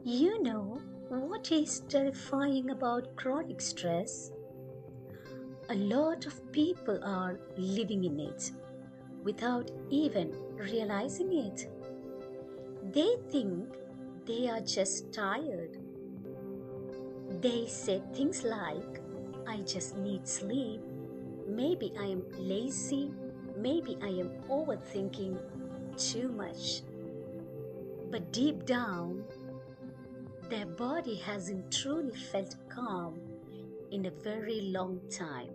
You know what is terrifying about chronic stress? A lot of people are living in it without even realizing it. They think they are just tired. They say things like, I just need sleep, maybe I am lazy, maybe I am overthinking too much. But deep down, their body hasn't truly felt calm in a very long time.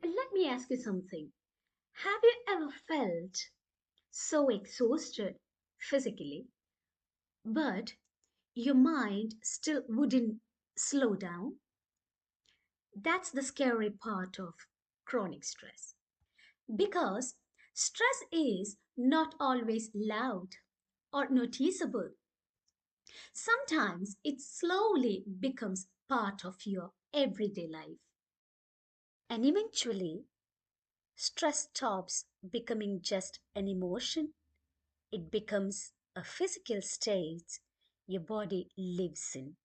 And let me ask you something. Have you ever felt so exhausted physically, but your mind still wouldn't slow down? That's the scary part of chronic stress. Because stress is not always loud or noticeable. Sometimes it slowly becomes part of your everyday life. And eventually, stress stops becoming just an emotion. It becomes a physical state your body lives in.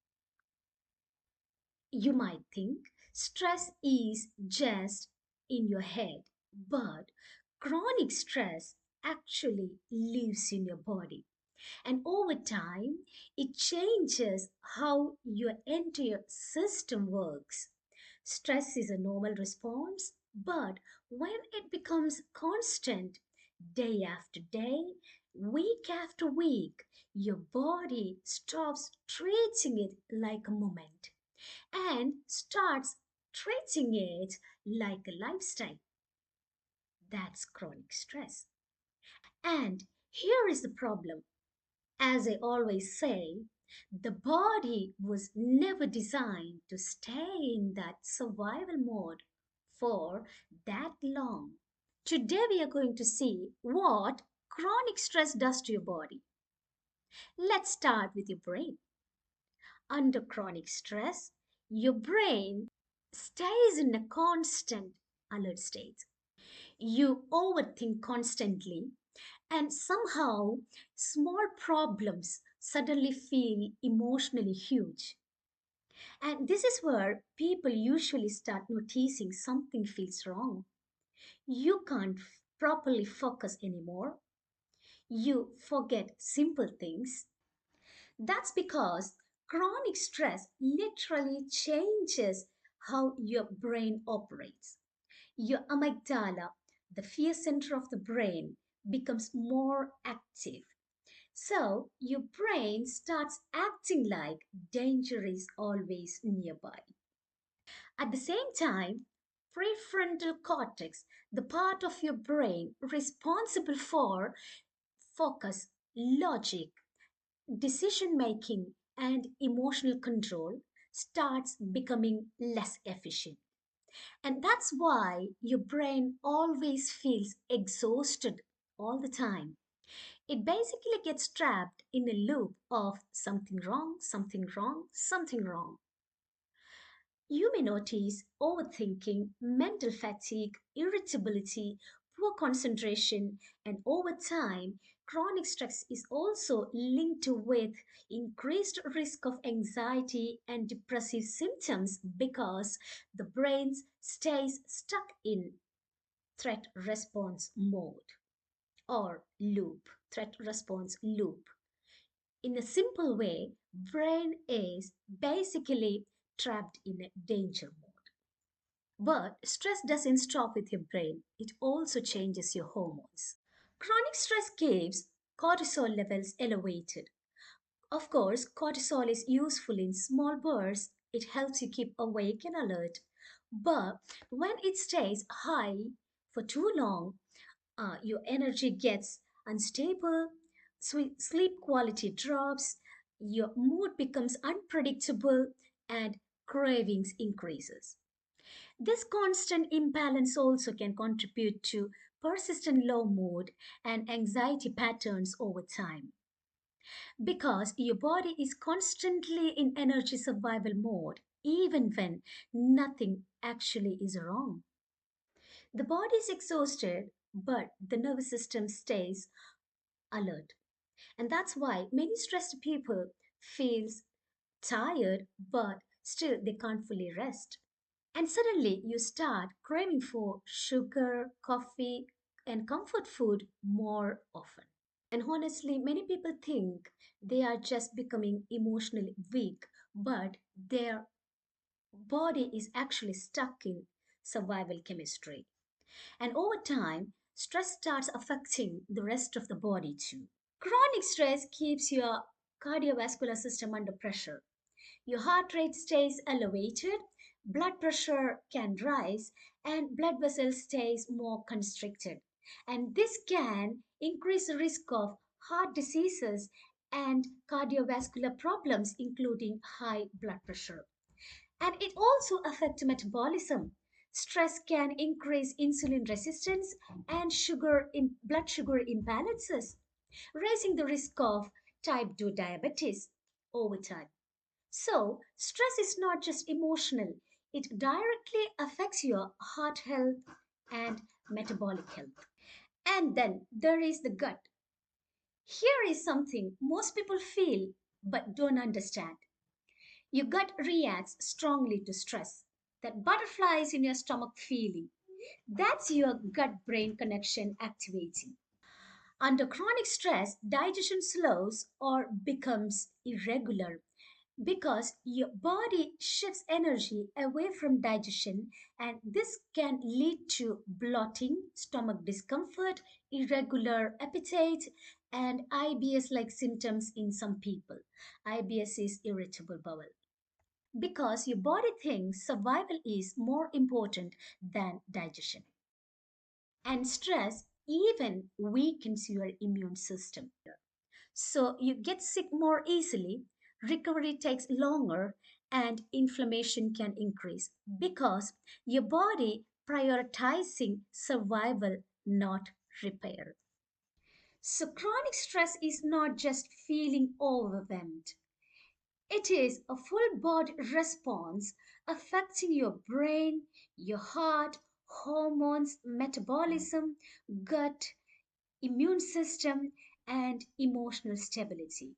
You might think stress is just in your head, but chronic stress actually lives in your body. And over time, it changes how your entire system works. Stress is a normal response, but when it becomes constant, day after day, week after week, your body stops treating it like a moment and starts treating it like a lifestyle. That's chronic stress. And here is the problem. As I always say, the body was never designed to stay in that survival mode for that long. Today, we are going to see what chronic stress does to your body. Let's start with your brain. Under chronic stress, your brain stays in a constant alert state. You overthink constantly, and somehow small problems suddenly feel emotionally huge. And this is where people usually start noticing something feels wrong. You can't properly focus anymore. You forget simple things. That's because chronic stress literally changes how your brain operates. Your amygdala, the fear center of the brain, becomes more active. So your brain starts acting like danger is always nearby. At the same time, prefrontal cortex, the part of your brain responsible for focus, logic, decision making, and emotional control, starts becoming less efficient. And that's why your brain always feels exhausted all the time. It basically gets trapped in a loop of something wrong, something wrong, something wrong. You may notice overthinking, mental fatigue, irritability, poor concentration, and over time, chronic stress is also linked with increased risk of anxiety and depressive symptoms because the brain stays stuck in threat response mode or loop, threat response loop. In a simple way, brain is basically trapped in a danger mode. But stress doesn't stop with your brain, it also changes your hormones. Chronic stress keeps cortisol levels elevated. Of course, cortisol is useful in small bursts, it helps you keep awake and alert. But when it stays high for too long, your energy gets unstable, sleep quality drops, your mood becomes unpredictable, and cravings increases. This constant imbalance also can contribute to persistent low mood and anxiety patterns over time. Because your body is constantly in energy survival mode, even when nothing actually is wrong. The body is exhausted, but the nervous system stays alert. And that's why many stressed people feels tired, but still they can't fully rest. And suddenly you start craving for sugar, coffee, and comfort food more often. And honestly, many people think they are just becoming emotionally weak, but their body is actually stuck in survival chemistry. And over time, stress starts affecting the rest of the body too. Chronic stress keeps your cardiovascular system under pressure. Your heart rate stays elevated, blood pressure can rise, and blood vessels stays more constricted. And this can increase the risk of heart diseases and cardiovascular problems, including high blood pressure. And it also affects metabolism. Stress can increase insulin resistance and blood sugar imbalances, raising the risk of type 2 diabetes over time. So, stress is not just emotional, it directly affects your heart health and metabolic health. And then there is the gut. Here is something most people feel but don't understand. Your gut reacts strongly to stress. That butterflies in your stomach feeling, that's your gut brain connection activating. Under chronic stress, digestion slows or becomes irregular because your body shifts energy away from digestion, and this can lead to bloating, stomach discomfort, irregular appetite, and IBS like symptoms in some people. IBS is irritable bowel because your body thinks survival is more important than digestion. And stress even weakens your immune system. So you get sick more easily, recovery takes longer, and inflammation can increase because your body prioritizing survival, not repair. So chronic stress is not just feeling overwhelmed. It is a full body response affecting your brain, your heart, hormones, metabolism, gut, immune system, and emotional stability.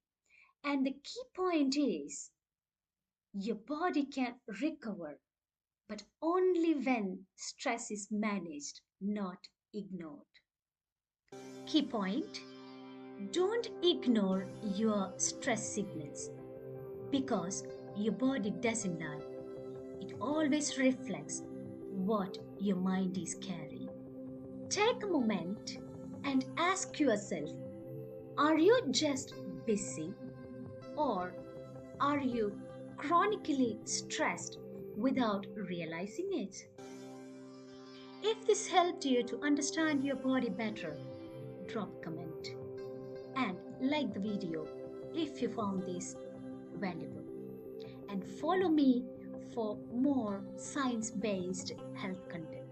And the key point is your body can recover, but only when stress is managed, not ignored. Key point: don't ignore your stress signals because your body doesn't lie. It always reflects what your mind is carrying. Take a moment and ask yourself, are you just busy, or are you chronically stressed without realizing it? If this helped you to understand your body better, drop a comment and like the video if you found this valuable. And follow me for more science based health content.